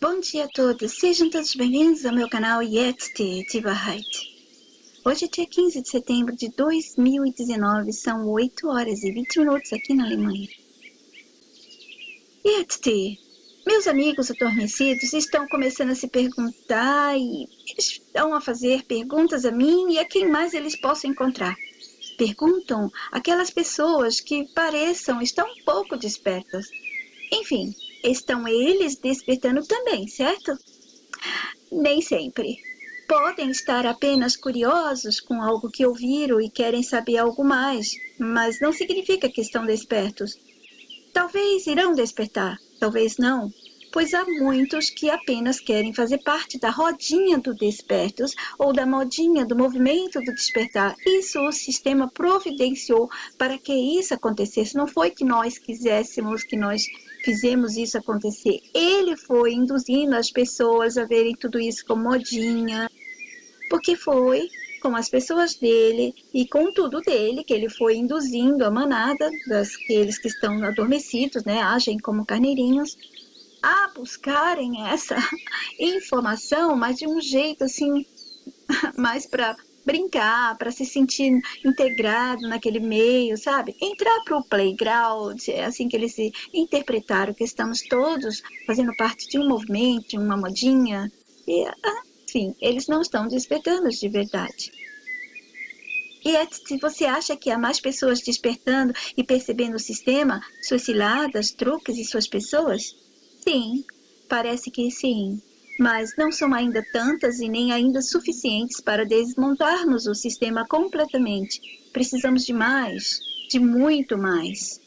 Bom dia a todos, sejam todos bem-vindos ao meu canal Yeti de Bahá'í. Hoje é dia 15 de setembro de 2019, são 8 horas e 20 minutos aqui na Alemanha. Yeti, meus amigos adormecidos estão começando a se perguntar e eles estão a fazer perguntas a mim e a quem mais eles possam encontrar. Perguntam aquelas pessoas que pareçam estar um pouco despertas. Enfim, estão eles despertando também, certo? Nem sempre. Podem estar apenas curiosos com algo que ouviram e querem saber algo mais, mas não significa que estão despertos. Talvez irão despertar, talvez não, pois há muitos que apenas querem fazer parte da rodinha do despertos ou da modinha do movimento do despertar. Isso o sistema providenciou para que isso acontecesse. Não foi que nós quiséssemos, que nós fizemos isso acontecer. Ele foi induzindo as pessoas a verem tudo isso como modinha, porque foi com as pessoas dele e com tudo dele que ele foi induzindo a manada daqueles que estão adormecidos, né, agem como carneirinhos, a buscarem essa informação, mas de um jeito assim, mais para brincar, para se sentir integrado naquele meio, sabe? Entrar para o playground, é assim que eles se interpretaram, que estamos todos fazendo parte de um movimento, de uma modinha, e enfim, eles não estão despertando de verdade. E se você acha que há mais pessoas despertando e percebendo o sistema, suas ciladas, truques e suas pessoas? Sim, parece que sim. Mas não são ainda tantas e nem ainda suficientes para desmontarmos o sistema completamente. Precisamos de mais, de muito mais.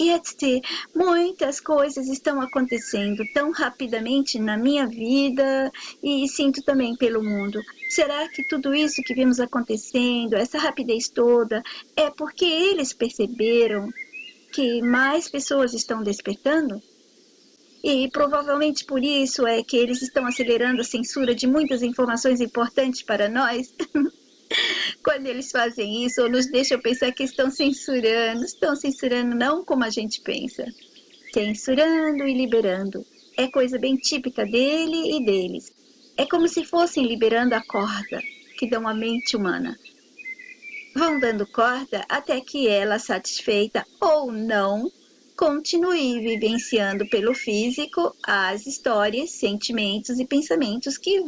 E muitas coisas estão acontecendo tão rapidamente na minha vida e sinto também pelo mundo. Será que tudo isso que vemos acontecendo, essa rapidez toda, é porque eles perceberam que mais pessoas estão despertando? E provavelmente por isso é que eles estão acelerando a censura de muitas informações importantes para nós? Quando eles fazem isso, ou nos deixam pensar que estão censurando não como a gente pensa. Censurando e liberando. É coisa bem típica dele e deles. É como se fossem liberando a corda que dão à mente humana. Vão dando corda até que ela, satisfeita ou não, continue vivenciando pelo físico as histórias, sentimentos e pensamentos que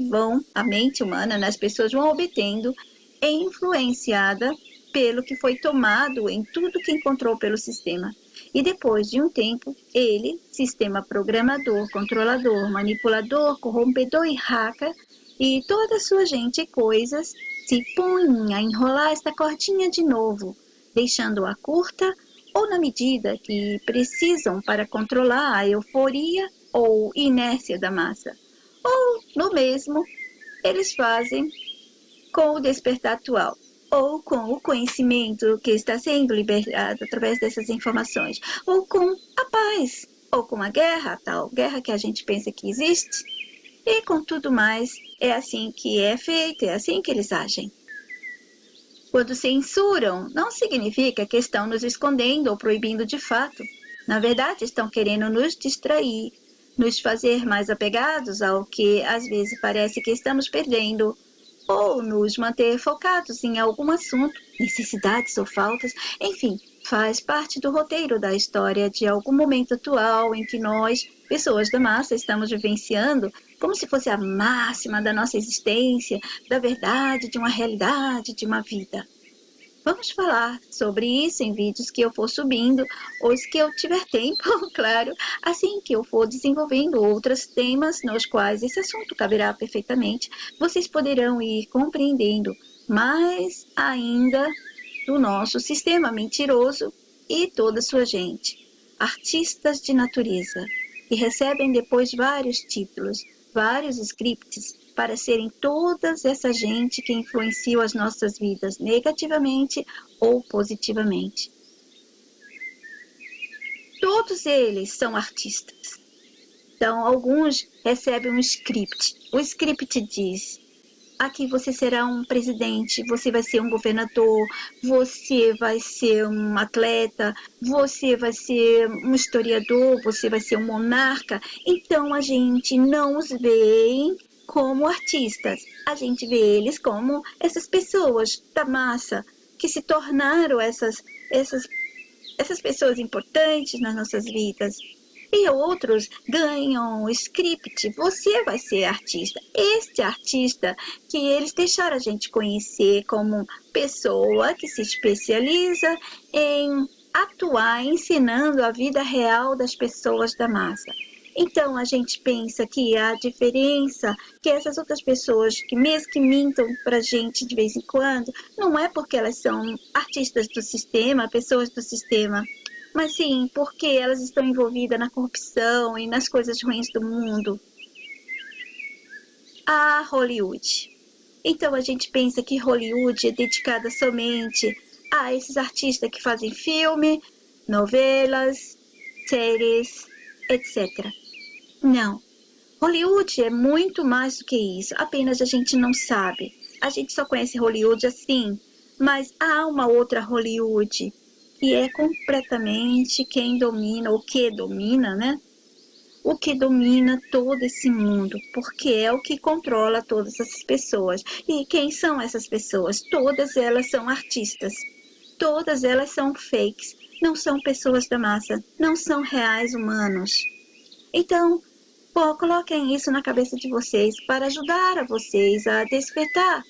a mente humana, as pessoas vão obtendo, influenciada pelo que foi tomado em tudo que encontrou pelo sistema. E depois de um tempo, ele, sistema programador, controlador, manipulador, corrompedor e hacker, e toda a sua gente e coisas, se põem a enrolar esta cordinha de novo, deixando-a curta ou na medida que precisam para controlar a euforia ou inércia da massa. Ou, no mesmo, eles fazem com o despertar atual, ou com o conhecimento que está sendo liberado através dessas informações, ou com a paz, ou com a guerra, a tal guerra que a gente pensa que existe, e com tudo mais, é assim que é feito, é assim que eles agem. Quando censuram, não significa que estão nos escondendo ou proibindo de fato. Na verdade, estão querendo nos distrair, nos fazer mais apegados ao que às vezes parece que estamos perdendo, ou nos manter focados em algum assunto, necessidades ou faltas, enfim, faz parte do roteiro da história de algum momento atual em que nós, pessoas da massa, estamos vivenciando como se fosse a máxima da nossa existência, da verdade, de uma realidade, de uma vida. Vamos falar sobre isso em vídeos que eu for subindo, os que eu tiver tempo, claro, assim que eu for desenvolvendo outros temas nos quais esse assunto caberá perfeitamente, vocês poderão ir compreendendo mais ainda do nosso sistema mentiroso e toda a sua gente. Artistas de natureza, que recebem depois vários títulos, vários scripts, para serem toda essa gente que influenciam as nossas vidas negativamente ou positivamente. Todos eles são artistas. Então, alguns recebem um script. O script diz: aqui você será um presidente, você vai ser um governador, você vai ser um atleta, você vai ser um historiador, você vai ser um monarca. Então a gente não os vê como artistas, a gente vê eles como essas pessoas da massa que se tornaram essas pessoas importantes nas nossas vidas. E outros ganham o script, você vai ser artista. Este artista que eles deixaram a gente conhecer como pessoa que se especializa em atuar ensinando a vida real das pessoas da massa. Então a gente pensa que a diferença, que essas outras pessoas que mesmo que mintam para a gente de vez em quando, não é porque elas são artistas do sistema, pessoas do sistema, mas sim porque elas estão envolvidas na corrupção e nas coisas ruins do mundo. A Hollywood. Então a gente pensa que Hollywood é dedicada somente a esses artistas que fazem filme, novelas, séries, etc. Não. Hollywood é muito mais do que isso. Apenas a gente não sabe. A gente só conhece Hollywood assim, mas há uma outra Hollywood que é completamente quem domina, o que domina, né? O que domina todo esse mundo, porque é o que controla todas essas pessoas. E quem são essas pessoas? Todas elas são artistas. Todas elas são fakes. Não são pessoas da massa. Não são reais humanos. Então, coloquem isso na cabeça de vocês para ajudar a vocês a despertar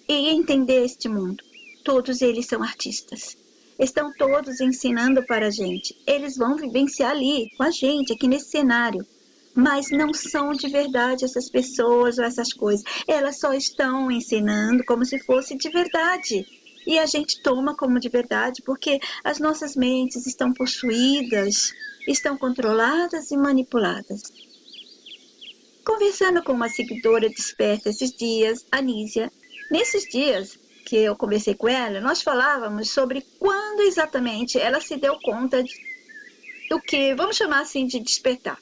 e entender este mundo. Todos eles são artistas. Estão todos ensinando para a gente. Eles vão vivenciar ali com a gente, aqui nesse cenário. Mas não são de verdade essas pessoas ou essas coisas. Elas só estão ensinando como se fosse de verdade. E a gente toma como de verdade porque as nossas mentes estão possuídas, estão controladas e manipuladas. Conversando com uma seguidora desperta esses dias, Anísia, nesses dias que eu conversei com ela, nós falávamos sobre quando exatamente ela se deu conta do que, vamos chamar assim, de despertar.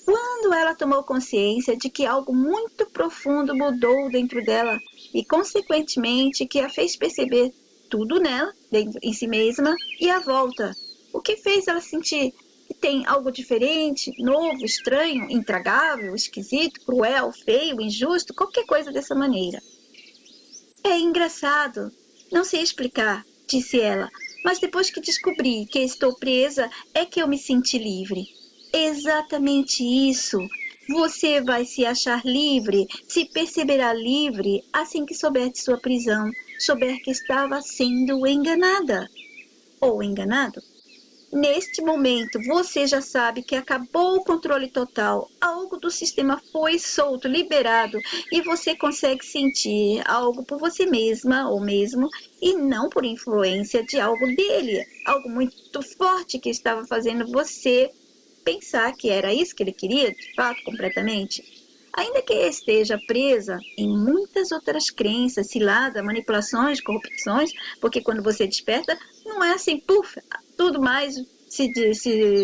Quando ela tomou consciência de que algo muito profundo mudou dentro dela e, consequentemente, que a fez perceber tudo nela, dentro, em si mesma, e à volta. O que fez ela sentir que tem algo diferente, novo, estranho, intragável, esquisito, cruel, feio, injusto, qualquer coisa dessa maneira. É engraçado, não sei explicar, disse ela, mas depois que descobri que estou presa é que eu me senti livre. Exatamente isso. Você vai se achar livre, se perceberá livre assim que souber de sua prisão, souber que estava sendo enganada. Ou enganado? Neste momento, você já sabe que acabou o controle total, algo do sistema foi solto, liberado, e você consegue sentir algo por você mesma ou mesmo, e não por influência de algo dele, algo muito forte que estava fazendo você pensar que era isso que ele queria, de fato, completamente. Ainda que esteja presa em muitas outras crenças, ciladas, manipulações, corrupções, porque quando você desperta, não é assim, puf, tudo mais se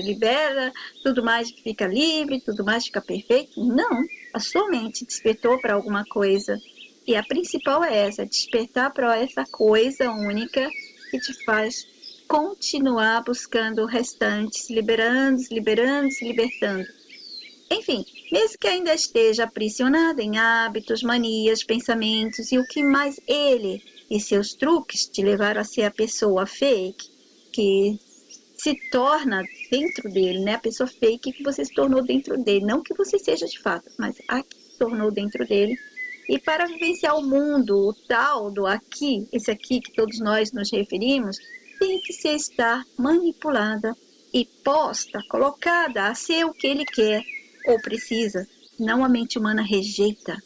libera, tudo mais fica livre, tudo mais fica perfeito. Não, a sua mente despertou para alguma coisa. E a principal é essa, despertar para essa coisa única que te faz continuar buscando o restante, se liberando, se liberando, se libertando. Enfim, mesmo que ainda esteja aprisionada em hábitos, manias, pensamentos e o que mais ele e seus truques te levaram a ser a pessoa fake que se torna dentro dele, né? A pessoa fake que você se tornou dentro dele. Não que você seja de fato, mas a que se tornou dentro dele. E para vivenciar o mundo, o tal do aqui, esse aqui que todos nós nos referimos, tem que se estar manipulada e posta, colocada a ser o que ele quer ou precisa, não a mente humana rejeita.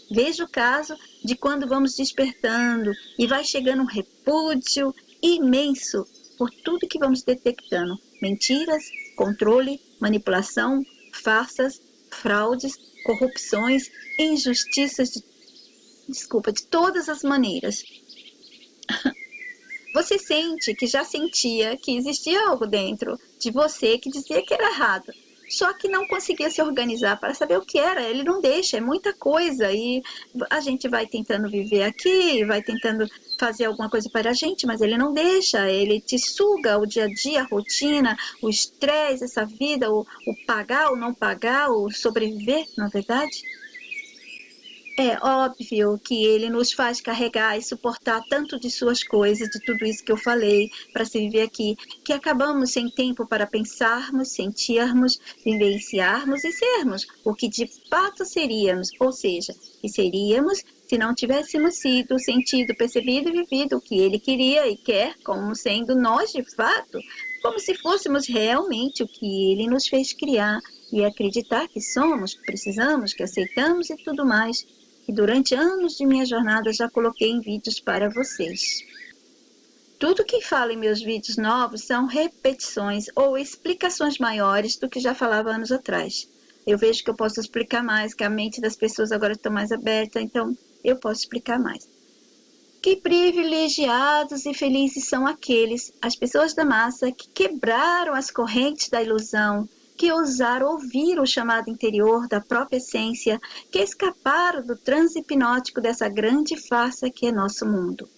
Veja o caso de quando vamos despertando e vai chegando um repúdio imenso por tudo que vamos detectando. Mentiras, controle, manipulação, farsas, fraudes, corrupções, injustiças, de todas as maneiras. Você sente que já sentia que existia algo dentro de você que dizia que era errado. só que não conseguia se organizar para saber o que era. Ele não deixa, é muita coisa, e a gente vai tentando viver aqui, vai tentando fazer alguma coisa para a gente, mas ele não deixa, ele te suga o dia a dia, a rotina, o estresse, essa vida, o pagar, o não pagar, o sobreviver, na verdade. É óbvio que ele nos faz carregar e suportar tanto de suas coisas, de tudo isso que eu falei, para se viver aqui, que acabamos sem tempo para pensarmos, sentirmos, vivenciarmos e sermos o que de fato seríamos, ou seja, que seríamos se não tivéssemos sido, sentido, percebido e vivido o que ele queria e quer, como sendo nós de fato, como se fôssemos realmente o que ele nos fez criar e acreditar que somos, que precisamos, que aceitamos e tudo mais, que durante anos de minha jornada já coloquei em vídeos para vocês. Tudo que falo em meus vídeos novos são repetições ou explicações maiores do que já falava anos atrás. Eu vejo que eu posso explicar mais, que a mente das pessoas agora está mais aberta, então eu posso explicar mais. Que privilegiados e felizes são aqueles, as pessoas da massa, que quebraram as correntes da ilusão, que ousaram ouvir o chamado interior da própria essência, que escaparam do transe hipnótico dessa grande farsa que é nosso mundo.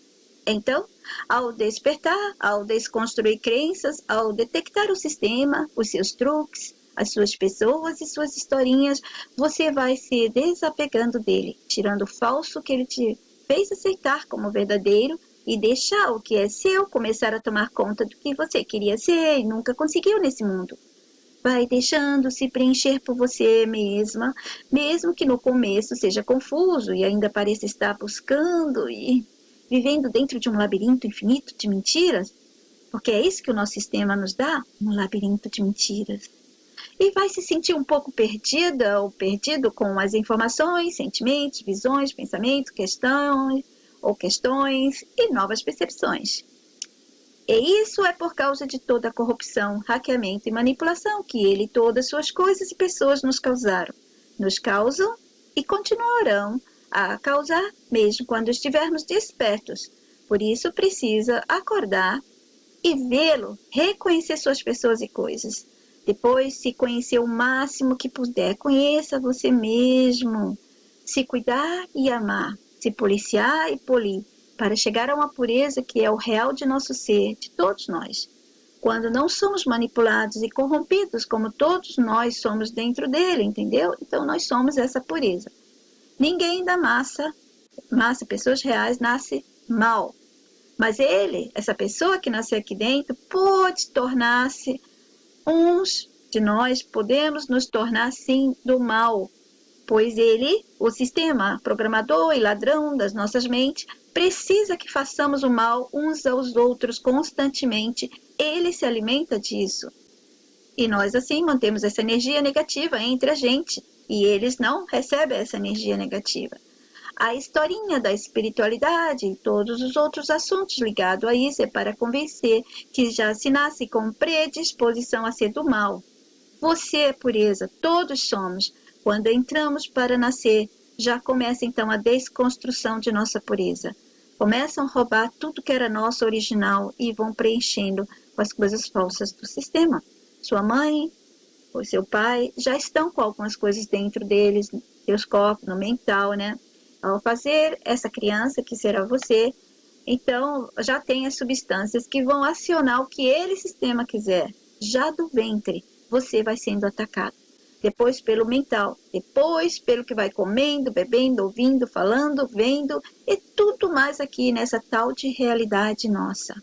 Então, ao despertar, ao desconstruir crenças, ao detectar o sistema, os seus truques, as suas pessoas e suas historinhas, você vai se desapegando dele, tirando o falso que ele te fez aceitar como verdadeiro e deixar o que é seu começar a tomar conta do que você queria ser e nunca conseguiu nesse mundo. Vai deixando-se preencher por você mesma, mesmo que no começo seja confuso e ainda pareça estar buscando e vivendo dentro de um labirinto infinito de mentiras, porque é isso que o nosso sistema nos dá, um labirinto de mentiras. E vai se sentir um pouco perdida ou perdido com as informações, sentimentos, visões, pensamentos, questões e novas percepções. E isso é por causa de toda a corrupção, hackeamento e manipulação que ele e todas suas coisas e pessoas nos causaram. Nos causam e continuarão a causar, mesmo quando estivermos despertos. Por isso precisa acordar e vê-lo, reconhecer suas pessoas e coisas. Depois, se conhecer o máximo que puder, conheça você mesmo. Se cuidar e amar, se policiar e polir, para chegar a uma pureza que é o real de nosso ser, de todos nós. Quando não somos manipulados e corrompidos, como todos nós somos dentro dele, entendeu? Então nós somos essa pureza. Ninguém da massa, pessoas reais, nasce mal. Mas ele, essa pessoa que nasceu aqui dentro, pode tornar-se, uns de nós podemos nos tornar sim do mal. Pois ele, o sistema programador e ladrão das nossas mentes, precisa que façamos o mal uns aos outros constantemente. Ele se alimenta disso. E nós assim mantemos essa energia negativa entre a gente. E eles não recebem essa energia negativa. A historinha da espiritualidade e todos os outros assuntos ligados a isso é para convencer que já se nasce com predisposição a ser do mal. Você é pureza, todos somos. Quando entramos para nascer, já começa então a desconstrução de nossa pureza. Começam a roubar tudo que era nosso original e vão preenchendo com as coisas falsas do sistema. Sua mãe ou seu pai já estão com algumas coisas dentro deles, seus corpos, no mental, né? Ao fazer essa criança, que será você, então já tem as substâncias que vão acionar o que ele, sistema, quiser. Já do ventre, você vai sendo atacado. Depois pelo mental, depois pelo que vai comendo, bebendo, ouvindo, falando, vendo e tudo mais aqui nessa tal de realidade nossa.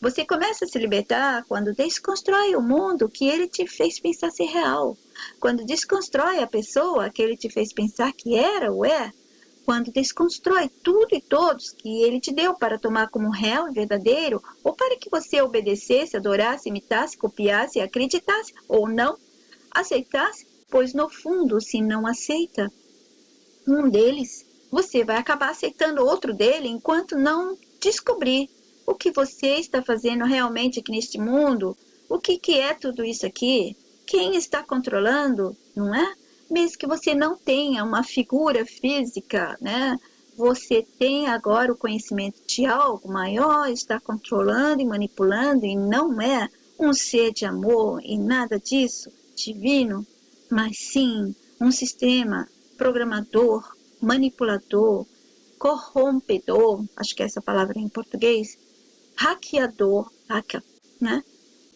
Você começa a se libertar quando desconstrói o mundo que ele te fez pensar ser real. Quando desconstrói a pessoa que ele te fez pensar que era ou é. Quando desconstrói tudo e todos que ele te deu para tomar como real e verdadeiro, ou para que você obedecesse, adorasse, imitasse, copiasse, acreditasse ou não aceitasse, pois no fundo, se não aceita um deles, você vai acabar aceitando outro dele enquanto não descobrir o que você está fazendo realmente aqui neste mundo, o que é tudo isso aqui, quem está controlando, não é? Mesmo que você não tenha uma figura física, né? Você tem agora o conhecimento de algo maior, está controlando e manipulando e não é um ser de amor e nada disso. divino, mas sim um sistema programador, manipulador, corrompedor, acho que é essa palavra em português, hackeador, né?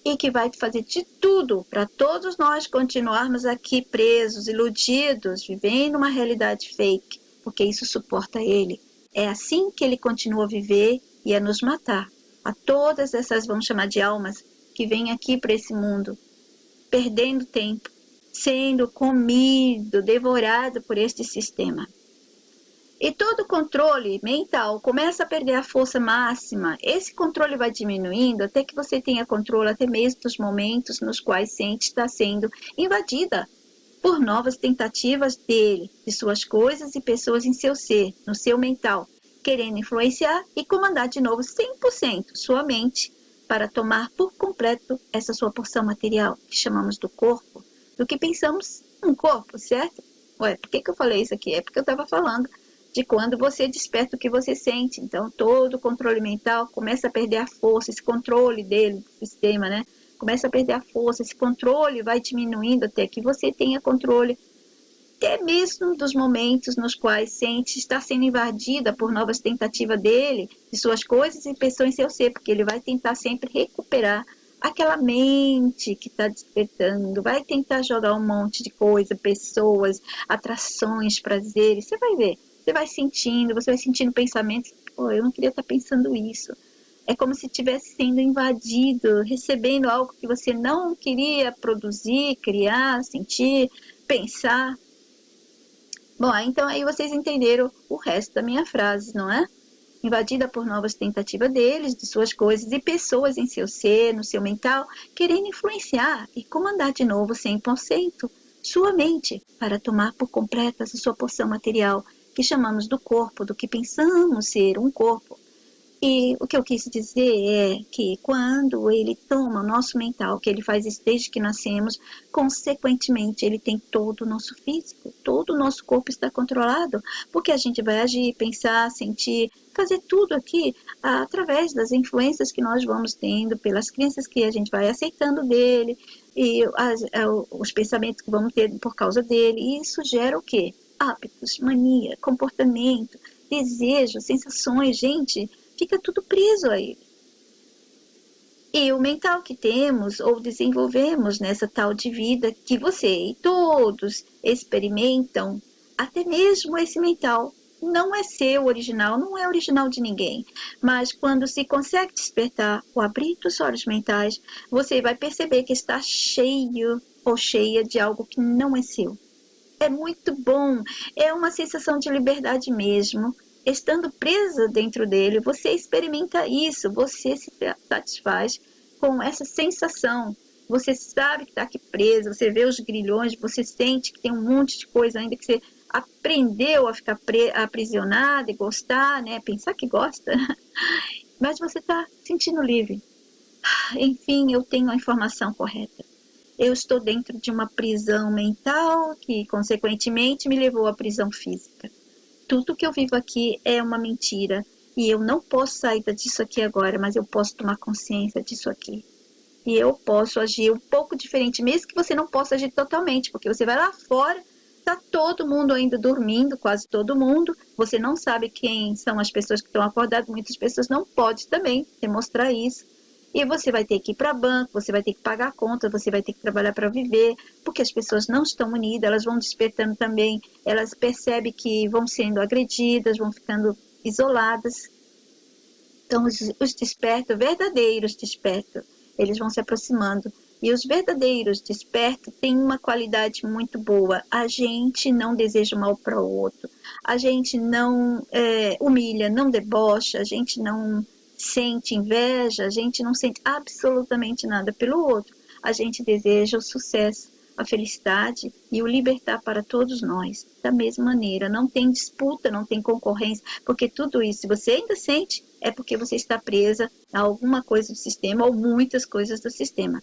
E que vai fazer de tudo para todos nós continuarmos aqui presos, iludidos, vivendo uma realidade fake, porque isso suporta ele. É assim que ele continua a viver e a nos matar. A todas essas, vamos chamar de almas, que vêm aqui para esse mundo, perdendo tempo, sendo comido, devorado por este sistema. E todo controle mental começa a perder a força máxima. Esse controle vai diminuindo até que você tenha controle até mesmo dos momentos nos quais sente estar sendo invadida por novas tentativas dele, de suas coisas e pessoas em seu ser, no seu mental, querendo influenciar e comandar de novo 100% sua mente para tomar por completo essa sua porção material, que chamamos do corpo, do que pensamos um corpo, certo? Ué, por que eu falei isso aqui? É porque eu estava falando de quando você desperta o que você sente. Então, todo o controle mental começa a perder a força, esse controle dele, do sistema, né? Começa a perder a força, esse controle vai diminuindo até que você tenha controle, até mesmo dos momentos nos quais sente estar sendo invadida por novas tentativas dele, de suas coisas e pessoas em seu ser, porque ele vai tentar sempre recuperar aquela mente que está despertando, vai tentar jogar um monte de coisa, pessoas, atrações, prazeres, você vai ver. Você vai sentindo pensamentos, pô, eu não queria estar pensando isso. É como se estivesse sendo invadido, recebendo algo que você não queria produzir, criar, sentir, pensar. Bom, então aí vocês entenderam o resto da minha frase, não é? Invadida por novas tentativas deles, de suas coisas e pessoas em seu ser, no seu mental, querendo influenciar e comandar de novo 100% sua mente para tomar por completa essa sua porção material, que chamamos do corpo, do que pensamos ser um corpo. E o que eu quis dizer é que quando ele toma o nosso mental, que ele faz isso desde que nascemos, consequentemente ele tem todo o nosso físico, todo o nosso corpo está controlado, porque a gente vai agir, pensar, sentir, fazer tudo aqui através das influências que nós vamos tendo, pelas crenças que a gente vai aceitando dele, e os pensamentos que vamos ter por causa dele. E isso gera o quê? Hábitos, mania, comportamento, desejo, sensações, gente, fica tudo preso a ele. E o mental que temos ou desenvolvemos nessa tal de vida que você e todos experimentam, até mesmo esse mental não é seu original, não é original de ninguém. Mas quando se consegue despertar ou abrir os olhos mentais, você vai perceber que está cheio ou cheia de algo que não é seu. É muito bom, é uma sensação de liberdade mesmo. Estando presa dentro dele, você experimenta isso, você se satisfaz com essa sensação. Você sabe que está aqui presa, você vê os grilhões, você sente que tem um monte de coisa ainda que você aprendeu a ficar aprisionada e gostar, né? Pensar que gosta, mas você está sentindo livre. Enfim, eu tenho a informação correta. Eu estou dentro de uma prisão mental que, consequentemente, me levou à prisão física. Tudo que eu vivo aqui é uma mentira e eu não posso sair disso aqui agora, mas eu posso tomar consciência disso aqui. E eu posso agir um pouco diferente, mesmo que você não possa agir totalmente, porque você vai lá fora, está todo mundo ainda dormindo, quase todo mundo, você não sabe quem são as pessoas que estão acordadas, muitas pessoas não podem também demonstrar isso. E você vai ter que ir para banco, você vai ter que pagar a conta, você vai ter que trabalhar para viver, porque as pessoas não estão unidas, elas vão despertando também, elas percebem que vão sendo agredidas, vão ficando isoladas. Então, os despertos, verdadeiros despertos, eles vão se aproximando. E os verdadeiros despertos têm uma qualidade muito boa. A gente não deseja mal para o outro, a gente não humilha, não debocha, a gente não sente inveja, a gente não sente absolutamente nada pelo outro. A gente deseja o sucesso, a felicidade e o libertar para todos nós. Da mesma maneira, não tem disputa, não tem concorrência, porque tudo isso, se você ainda sente, é porque você está presa a alguma coisa do sistema ou muitas coisas do sistema.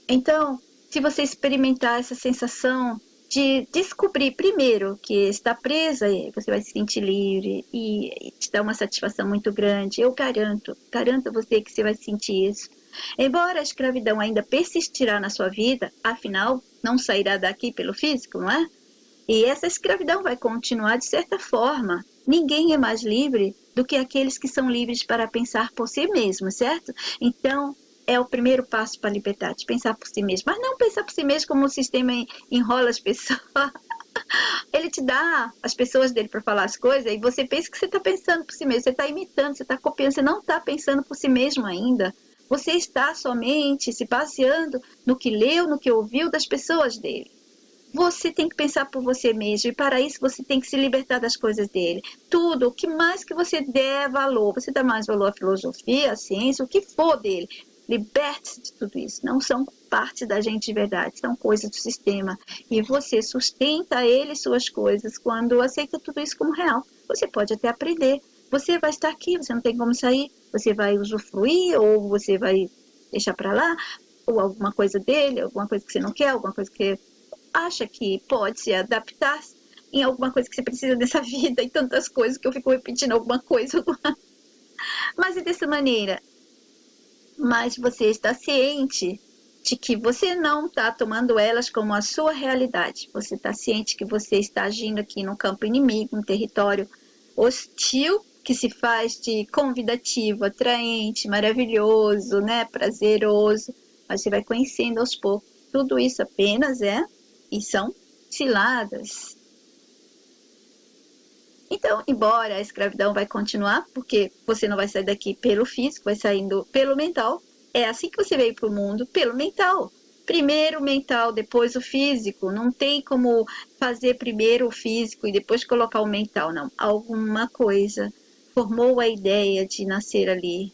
Então, se você experimentar essa sensação de descobrir primeiro que está presa, você vai se sentir livre e te dá uma satisfação muito grande. Eu garanto a você que você vai sentir isso. Embora a escravidão ainda persistirá na sua vida, afinal, não sairá daqui pelo físico, não é? E essa escravidão vai continuar de certa forma. Ninguém é mais livre do que aqueles que são livres para pensar por si mesmos, certo? Então, é o primeiro passo para a liberdade, pensar por si mesmo. Mas não pensar por si mesmo como o sistema enrola as pessoas. Ele te dá as pessoas dele para falar as coisas e você pensa que você está pensando por si mesmo, você está imitando, você está copiando, você não está pensando por si mesmo ainda. Você está somente se baseando no que leu, no que ouviu das pessoas dele. Você tem que pensar por você mesmo e para isso você tem que se libertar das coisas dele. Tudo, o que mais que você der valor, você dá mais valor à filosofia, à ciência, o que for dele. Liberte-se de tudo isso. Não são parte da gente de verdade, são coisas do sistema. E você sustenta ele e suas coisas quando aceita tudo isso como real. Você pode até aprender. Você vai estar aqui, você não tem como sair. Você vai usufruir ou você vai deixar para lá. Ou alguma coisa dele, alguma coisa que você não quer, alguma coisa que acha que pode se adaptar em alguma coisa que você precisa dessa vida e tantas coisas que eu fico repetindo alguma coisa. Mas é dessa maneira. Mas você está ciente de que você não está tomando elas como a sua realidade. Você está ciente que você está agindo aqui no campo inimigo, um território hostil, que se faz de convidativo, atraente, maravilhoso, né? Prazeroso. Mas você vai conhecendo aos poucos. Tudo isso apenas e são ciladas. Então, embora a escravidão vai continuar, porque você não vai sair daqui pelo físico, vai saindo pelo mental, é assim que você veio para o mundo, pelo mental. Primeiro o mental, depois o físico. Não tem como fazer primeiro o físico e depois colocar o mental, não. Alguma coisa formou a ideia de nascer ali.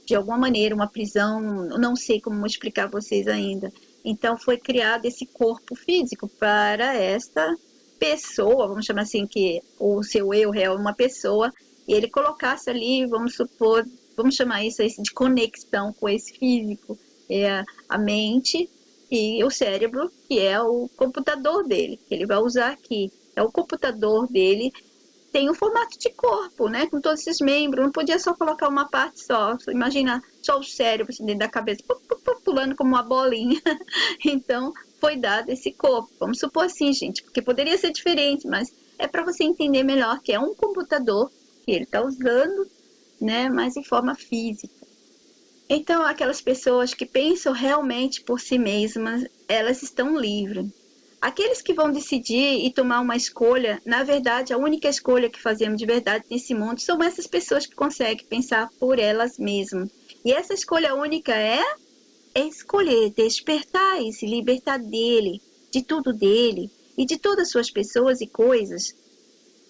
De alguma maneira, uma prisão, não sei como explicar a vocês ainda. Então, foi criado esse corpo físico para esta pessoa, vamos chamar assim, que o seu eu real é uma pessoa, e ele colocasse ali, vamos supor, vamos chamar isso de conexão com esse físico, é a mente e o cérebro, que é o computador dele, que ele vai usar aqui. É o computador dele, tem um formato de corpo, né, com todos esses membros, não podia só colocar uma parte só, imagina só o cérebro assim, dentro da cabeça, pulando como uma bolinha. Então, foi dado esse corpo. Vamos supor assim, gente, porque poderia ser diferente, mas é para você entender melhor que é um computador que ele está usando, né, mas em forma física. Então, aquelas pessoas que pensam realmente por si mesmas, elas estão livres. Aqueles que vão decidir e tomar uma escolha, na verdade, a única escolha que fazemos de verdade nesse mundo são essas pessoas que conseguem pensar por elas mesmas. E essa escolha única é escolher, despertar e se libertar dele, de tudo dele e de todas as suas pessoas e coisas.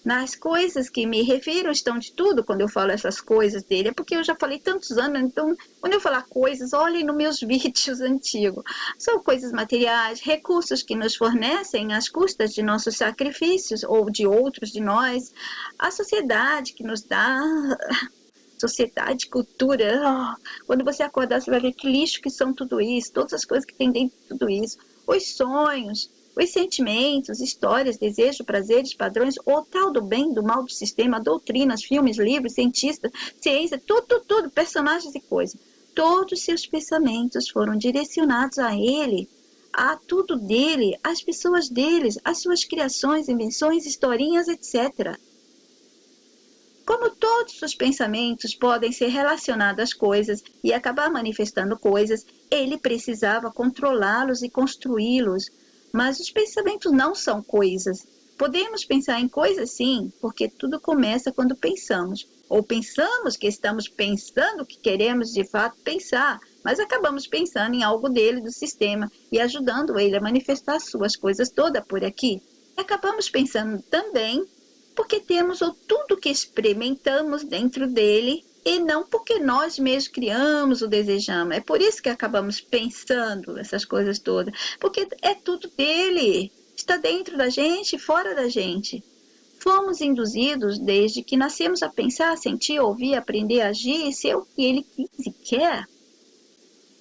Nas coisas que me refiro estão de tudo, quando eu falo essas coisas dele, é porque eu já falei tantos anos, então quando eu falar coisas, olhem nos meus vídeos antigos. São coisas materiais, recursos que nos fornecem às custas de nossos sacrifícios ou de outros de nós, a sociedade que nos dá... Sociedade, cultura, quando você acordar você vai ver que lixo que são tudo isso, todas as coisas que tem dentro de tudo isso, os sonhos, os sentimentos, histórias, desejos, prazeres, padrões, o tal do bem, do mal do sistema, doutrinas, filmes, livros, cientistas, ciência, tudo, personagens e coisas. Todos seus pensamentos foram direcionados a ele, a tudo dele, às pessoas deles, às suas criações, invenções, historinhas, etc. Como todos os pensamentos podem ser relacionados às coisas e acabar manifestando coisas, ele precisava controlá-los e construí-los. Mas os pensamentos não são coisas. Podemos pensar em coisas sim, porque tudo começa quando pensamos. Ou pensamos que estamos pensando que queremos de fato pensar, mas acabamos pensando em algo dele, do sistema, e ajudando ele a manifestar suas coisas todas por aqui. E acabamos pensando também porque temos o tudo que experimentamos dentro dele e não porque nós mesmos criamos ou desejamos. É por isso que acabamos pensando essas coisas todas, porque é tudo dele, está dentro da gente e fora da gente. Fomos induzidos desde que nascemos a pensar, sentir, ouvir, aprender, agir e ser o que ele quis e quer.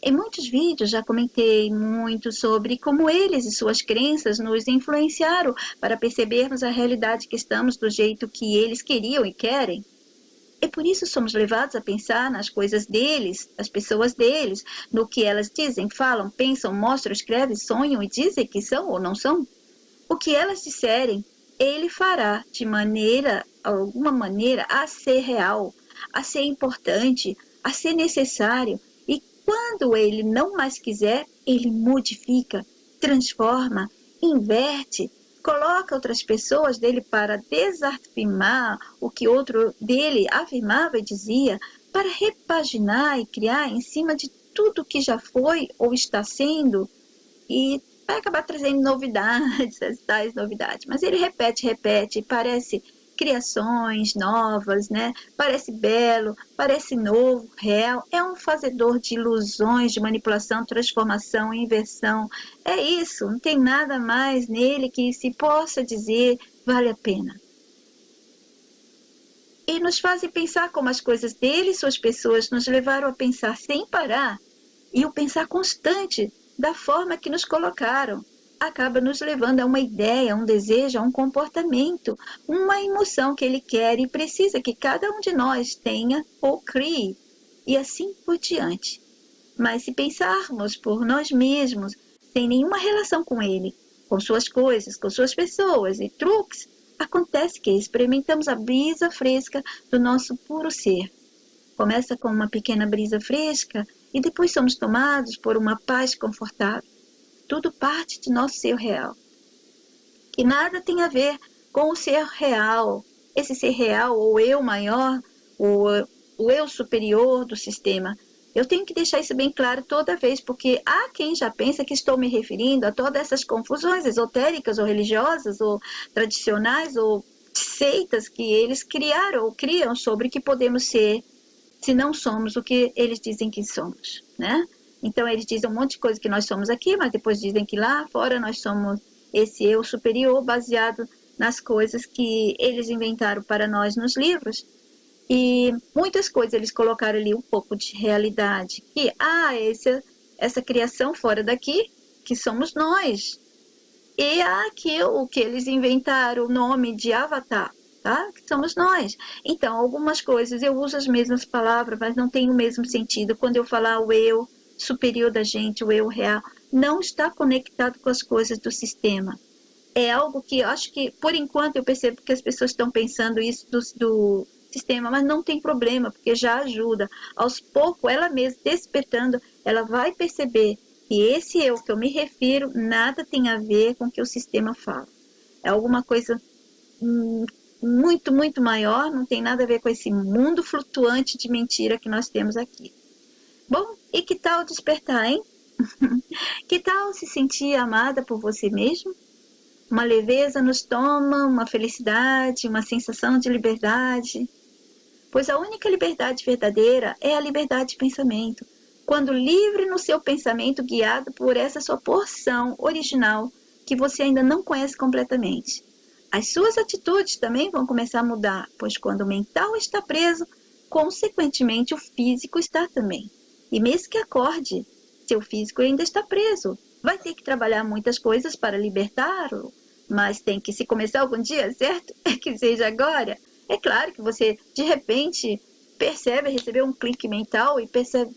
Em muitos vídeos já comentei muito sobre como eles e suas crenças nos influenciaram para percebermos a realidade que estamos do jeito que eles queriam e querem. E por isso somos levados a pensar nas coisas deles, as pessoas deles, no que elas dizem, falam, pensam, mostram, escrevem, sonham e dizem que são ou não são. O que elas disserem, ele fará de alguma maneira, a ser real, a ser importante, a ser necessário. E quando ele não mais quiser, ele modifica, transforma, inverte, coloca outras pessoas dele para desafirmar o que outro dele afirmava e dizia, para repaginar e criar em cima de tudo que já foi ou está sendo, e vai acabar trazendo novidades, as tais novidades. Mas ele repete, parece criações novas, né? Parece belo, parece novo, real. É um fazedor de ilusões, de manipulação, transformação, inversão. É isso, não tem nada mais nele que se possa dizer vale a pena. E nos fazem pensar como as coisas dele e suas pessoas nos levaram a pensar sem parar, e o pensar constante da forma que nos colocaram. Acaba nos levando a uma ideia, a um desejo, a um comportamento, uma emoção que ele quer e precisa que cada um de nós tenha ou crie, e assim por diante. Mas se pensarmos por nós mesmos, sem nenhuma relação com ele, com suas coisas, com suas pessoas e truques, acontece que experimentamos a brisa fresca do nosso puro ser. Começa com uma pequena brisa fresca e depois somos tomados por uma paz confortável. Tudo parte de nosso ser real, que nada tem a ver com o ser real, esse ser real, ou eu maior, ou o eu superior do sistema. Eu tenho que deixar isso bem claro toda vez, porque há quem já pensa que estou me referindo a todas essas confusões esotéricas, ou religiosas, ou tradicionais, ou seitas que eles criaram ou criam sobre que podemos ser, se não somos o que eles dizem que somos, né? Então, eles dizem um monte de coisa que nós somos aqui, mas depois dizem que lá fora nós somos esse eu superior, baseado nas coisas que eles inventaram para nós nos livros. E muitas coisas eles colocaram ali um pouco de realidade. Que, essa criação fora daqui, que somos nós. E há aquilo que eles inventaram, o nome de Avatar, tá? Que somos nós. Então, algumas coisas eu uso as mesmas palavras, mas não tem o mesmo sentido. Quando eu falar o eu superior da gente, o eu real, não está conectado com as coisas do sistema. É algo que eu acho que, por enquanto, eu percebo que as pessoas estão pensando isso do sistema, mas não tem problema, porque já ajuda. Aos poucos, ela mesma despertando, ela vai perceber que esse eu que eu me refiro, nada tem a ver com o que o sistema fala. É alguma coisa muito, muito maior, não tem nada a ver com esse mundo flutuante de mentira que nós temos aqui. Bom, e que tal despertar, hein? Que tal se sentir amada por você mesmo? Uma leveza nos toma, uma felicidade, uma sensação de liberdade. Pois a única liberdade verdadeira é a liberdade de pensamento, quando livre no seu pensamento, guiado por essa sua porção original que você ainda não conhece completamente. As suas atitudes também vão começar a mudar, pois quando o mental está preso, consequentemente o físico está também. E mesmo que acorde, seu físico ainda está preso. Vai ter que trabalhar muitas coisas para libertá-lo, mas tem que se começar algum dia, certo? É que seja agora. É claro que você, de repente, recebeu um clique mental e percebe,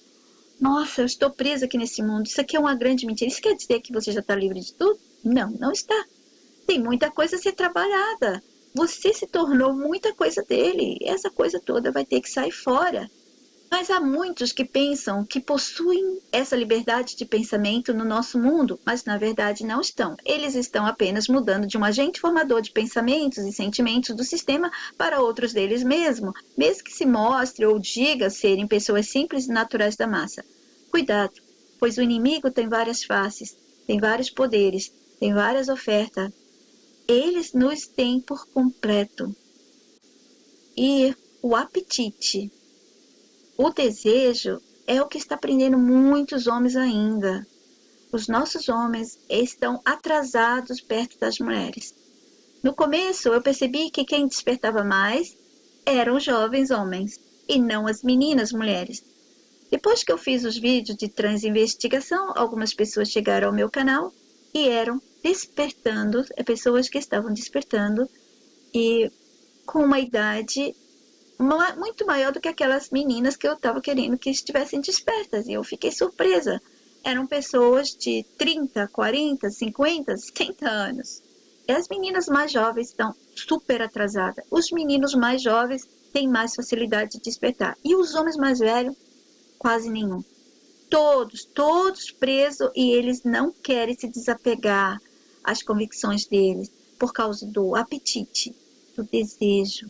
nossa, eu estou presa aqui nesse mundo, isso aqui é uma grande mentira. Isso quer dizer que você já está livre de tudo? Não, não está. Tem muita coisa a ser trabalhada. Você se tornou muita coisa dele. E essa coisa toda vai ter que sair fora. Mas há muitos que pensam que possuem essa liberdade de pensamento no nosso mundo, mas na verdade não estão. Eles estão apenas mudando de um agente formador de pensamentos e sentimentos do sistema para outros deles mesmos, mesmo que se mostre ou diga serem pessoas simples e naturais da massa. Cuidado, pois o inimigo tem várias faces, tem vários poderes, tem várias ofertas. Eles nos têm por completo. E o apetite, o desejo é o que está prendendo muitos homens ainda. Os nossos homens estão atrasados perto das mulheres. No começo, eu percebi que quem despertava mais eram os jovens homens, e não as meninas mulheres. Depois que eu fiz os vídeos de transinvestigação, algumas pessoas chegaram ao meu canal e eram despertando, pessoas que estavam despertando e com uma idade muito maior do que aquelas meninas que eu estava querendo que estivessem despertas. E eu fiquei surpresa. Eram pessoas de 30, 40, 50, 70 anos. E as meninas mais jovens estão super atrasadas. Os meninos mais jovens têm mais facilidade de despertar. E os homens mais velhos, quase nenhum. Todos presos, e eles não querem se desapegar às convicções deles por causa do apetite, do desejo.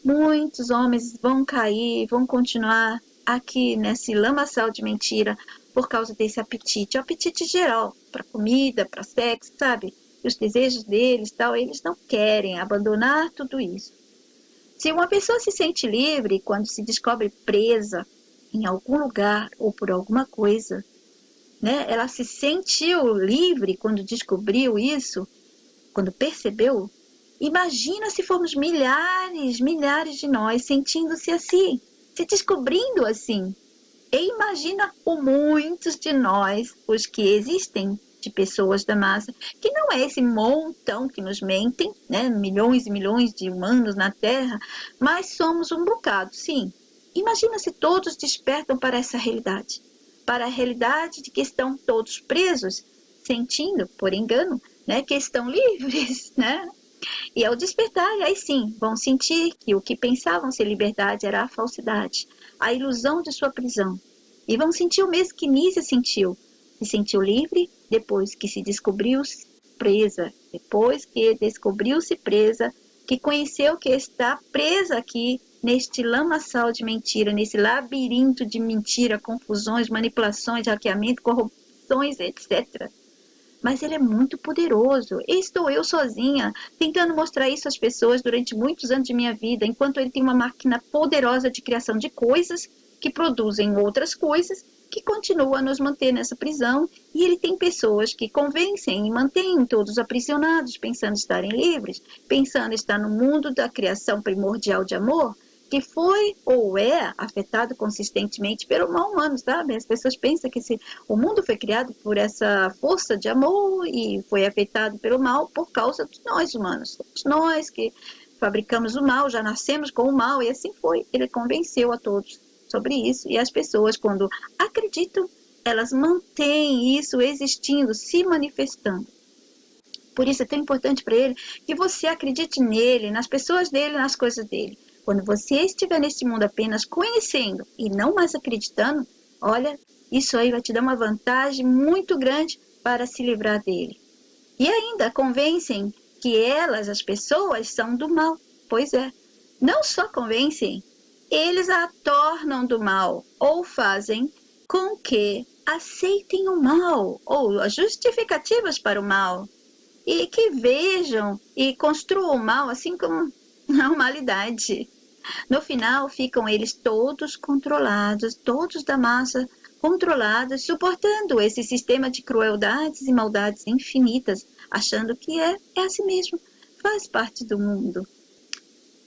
Muitos homens vão cair, vão continuar aqui nesse lamaçal de mentira por causa desse apetite. O apetite geral, para comida, para sexo, sabe? E os desejos deles, tal, eles não querem abandonar tudo isso. Se uma pessoa se sente livre quando se descobre presa em algum lugar ou por alguma coisa, né? Ela se sentiu livre quando descobriu isso, quando percebeu. Imagina se formos milhares de nós sentindo-se assim, se descobrindo assim. E imagina o muitos de nós, os que existem de pessoas da massa, que não é esse montão que nos mentem, né? Milhões e milhões de humanos na Terra, mas somos um bocado, sim. Imagina se todos despertam para essa realidade, para a realidade de que estão todos presos, sentindo, por engano, né, que estão livres, né? E ao despertar, aí sim, vão sentir que o que pensavam ser liberdade era a falsidade, a ilusão de sua prisão. E vão sentir o mesmo que Nícia sentiu. Se sentiu livre depois que se descobriu presa, depois que descobriu-se presa, que conheceu que está presa aqui neste lamaçal de mentira, nesse labirinto de mentira, confusões, manipulações, hackeamento, corrupções, etc. Mas ele é muito poderoso. E estou eu sozinha, tentando mostrar isso às pessoas durante muitos anos de minha vida, enquanto ele tem uma máquina poderosa de criação de coisas que produzem outras coisas, que continua a nos manter nessa prisão, e ele tem pessoas que convencem e mantêm todos aprisionados, pensando estarem livres, pensando estar no mundo da criação primordial de amor, que foi ou é afetado consistentemente pelo mal humano, sabe? As pessoas pensam que o mundo foi criado por essa força de amor e foi afetado pelo mal por causa de nós humanos. Somos nós que fabricamos o mal, já nascemos com o mal, e assim foi. Ele convenceu a todos sobre isso, e as pessoas, quando acreditam, elas mantêm isso existindo, se manifestando. Por isso é tão importante para ele que você acredite nele, nas pessoas dele, nas coisas dele. Quando você estiver neste mundo apenas conhecendo e não mais acreditando, olha, isso aí vai te dar uma vantagem muito grande para se livrar dele. E ainda convencem que elas, as pessoas, são do mal. Pois é, não só convencem, eles a tornam do mal ou fazem com que aceitem o mal ou as justificativas para o mal e que vejam e construam o mal assim como normalidade. No final, ficam eles todos controlados, todos da massa controlados, suportando esse sistema de crueldades e maldades infinitas, achando que é assim mesmo, faz parte do mundo.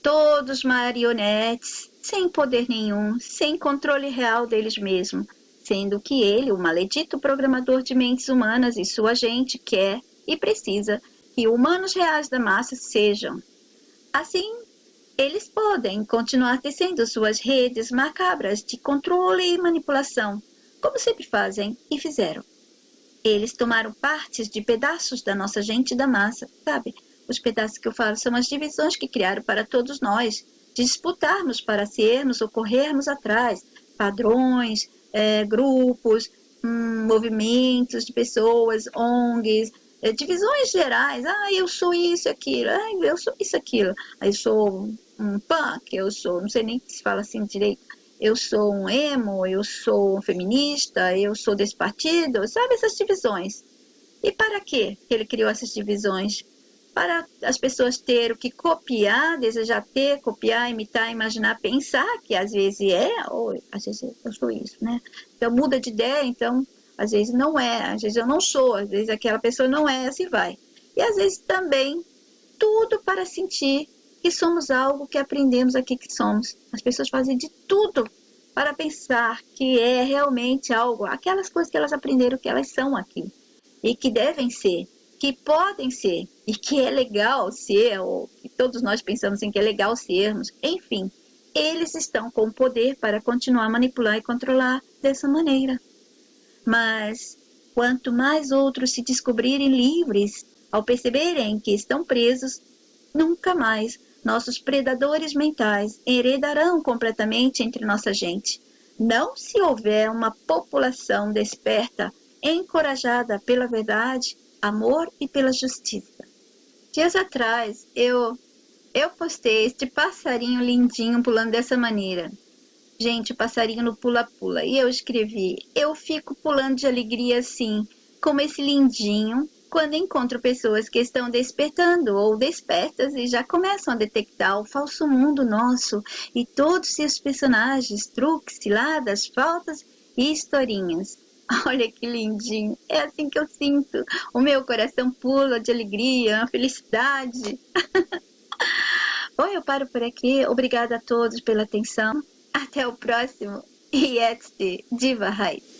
Todos marionetes, sem poder nenhum, sem controle real deles mesmos, sendo que ele, o maledito programador de mentes humanas e sua gente, quer e precisa que humanos reais da massa sejam. Assim, eles podem continuar tecendo suas redes macabras de controle e manipulação, como sempre fazem e fizeram. Eles tomaram partes de pedaços da nossa gente da massa, sabe? Os pedaços que eu falo são as divisões que criaram para todos nós, disputarmos para sermos ou corrermos atrás, padrões, grupos, movimentos de pessoas, ONGs, divisões gerais. Eu sou isso e aquilo, eu sou isso e aquilo, eu sou um punk, eu sou, não sei nem se fala assim direito, eu sou um emo, eu sou um feminista, eu sou desse partido, sabe, essas divisões. E para quê que ele criou essas divisões? Para as pessoas terem o que copiar, desejar ter, copiar, imitar, imaginar, pensar, que às vezes ou às vezes eu sou isso, né? Então muda de ideia, então às vezes não é, às vezes eu não sou, às vezes aquela pessoa não é, assim vai. E às vezes também tudo para sentir que somos algo que aprendemos aqui que somos. As pessoas fazem de tudo para pensar que é realmente algo, aquelas coisas que elas aprenderam que elas são aqui e que devem ser, que podem ser e que é legal ser, ou que todos nós pensamos em que é legal sermos, enfim. eles estão com o poder para continuar a manipular e controlar dessa maneira. Mas quanto mais outros se descobrirem livres, ao perceberem que estão presos, nunca mais nossos predadores mentais heredarão completamente entre nossa gente. Não se houver uma população desperta, encorajada pela verdade, amor e pela justiça. Dias atrás, eu postei este passarinho lindinho pulando dessa maneira. Gente, o passarinho no pula-pula. E eu escrevi, eu fico pulando de alegria assim, como esse lindinho, quando encontro pessoas que estão despertando ou despertas e já começam a detectar o falso mundo nosso e todos seus personagens, truques, ciladas, faltas e historinhas. Olha que lindinho, é assim que eu sinto. O meu coração pula de alegria, felicidade. Bom, eu paro por aqui. Obrigada a todos pela atenção. Até o próximo. Jetzt Diva Heights.